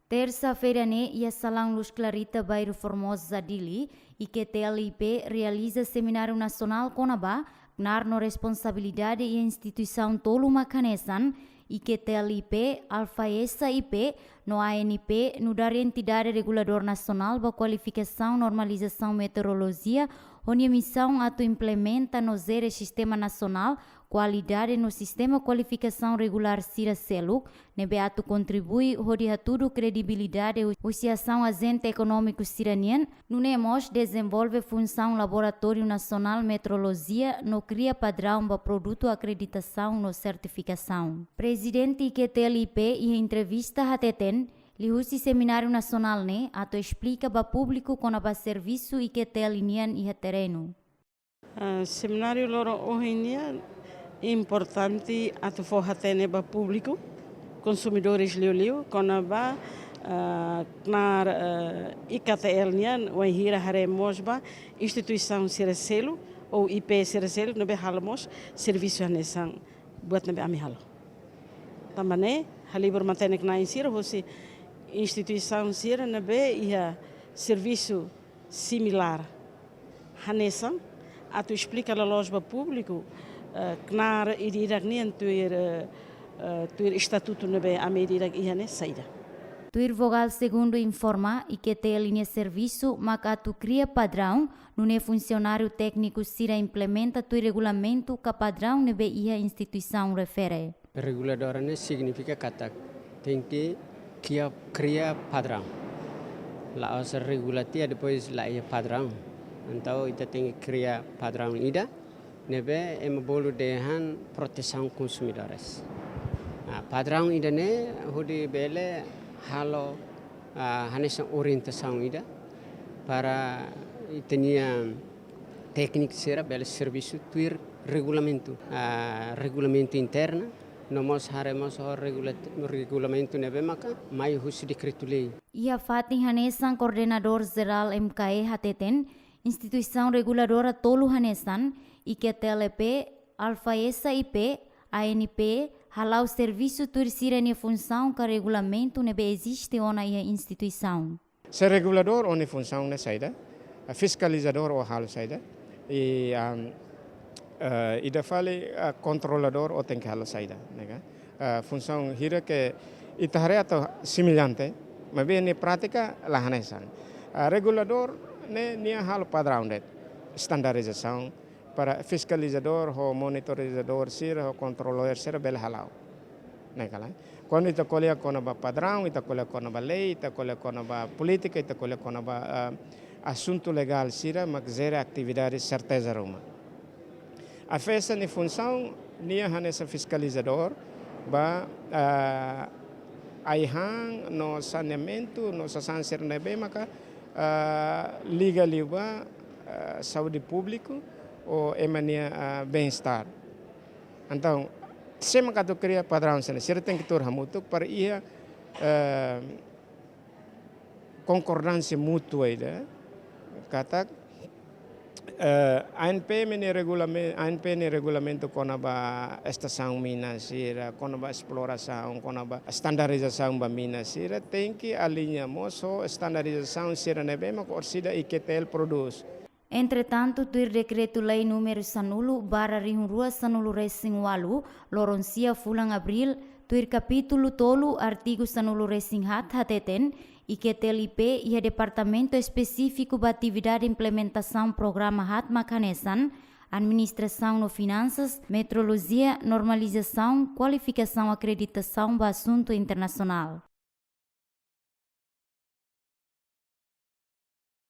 Terça-feira, e a Salão Luz Clarita Bairro Formoso Zadili e que TLIP realiza seminário nacional Conabá, na responsabilidade e instituição Tolu Macanesan e que TLIP Alfaesa IP no ANP no dar entidade regulador nacional para qualificação normalização meteorologia onde a missão ato implementa no zero sistema nacional qualidade no sistema qualificação regular Cira Celuk, nebe ato contribui onde a tudo credibilidade e associação agente econômico siranian, no NEMOS desenvolve função laboratório nacional meteorologia no cria padrão para produto acreditação no certificação. Presidente IQTLIP e entrevista hateten Lihusi Seminário Nacional ato explica para público com a serviço e que linian e terreno. Seminário loro hoje importante ato forratene para público, consumidores liu com a knar IKTL nian o hira haremos ba instituição Siracelo ou IP Siracelo nabe halamos serviço hanesan buat nabe amihalo. Também halibur matenek na insira hosi instituição sira nabe ia serviço similar hanesan atu explica la loja público knar idirak nian tuir estatuto nabe ameridak ihane saída. Tuir vogal segundo informa e que tem a linha serviço, mas atu cria padrão, não é funcionário técnico sira implementa tuir regulamento que padrão nabe ia instituição refere. Regulador significa kata tem que criar padrão. Lá os regulatia depois lá é padrão. Então kita tem que criar padrão ida, nebe bolu dehan proteção consumidores. Padrão ida ne hudi bele halo hanesan orientação ida para itenia técnico sera bele serviço tuir regulamento interno. Nós haremos o regulamento nebe maka mai husi decreto lei. Ia Fatin Hanesan coordenador geral MKE Hateten instituição reguladora Tolu Hanesan e que TLP Alfaesa IP ANP halau serviço tursira ne função que regulamento nebe existe ona ia instituição. Se regulador one função na saída, fiscalizador o halo saída e ida fale controlador o tem que halo saída, nega. Função hira que itahare atau similante, mas bem ne prática la hanesan. Regulador nia halo padrão det, standarização para fiscalizador ou monitorizador sira ou controlador sira bel halau, nega lá. Quando ita colhe com a padrão, ita colhe com a lei, ita colhe com a política, ita colhe com a assunto legal sira, mas zero atividade certeza ruma. A festa ni função nia hanesa fiscalizador ba aihan no saneamento no sasanser nebe maka liga liba saúde público ou emania bem-estar. Então sempre que tu cria padrão sana sira tem que tur hamutuk para ia concordância mútua ida kata ANP ni regulamento com a estação minas sira com a exploração com a standarização ba minas sira tem que alinhamos o standarização sira nebe ma corsida IQTL produz. Entretanto, tuir decreto-lei número sanulu /rua sanulu racing walu loroncia fulang abril tuir capítulo tolu artigo sanulu racing hateten e que TLIP e departamento específico da atividade de implementação programa hat macanesan administração no finanças metrologia normalização qualificação acreditação ba assunto internacional.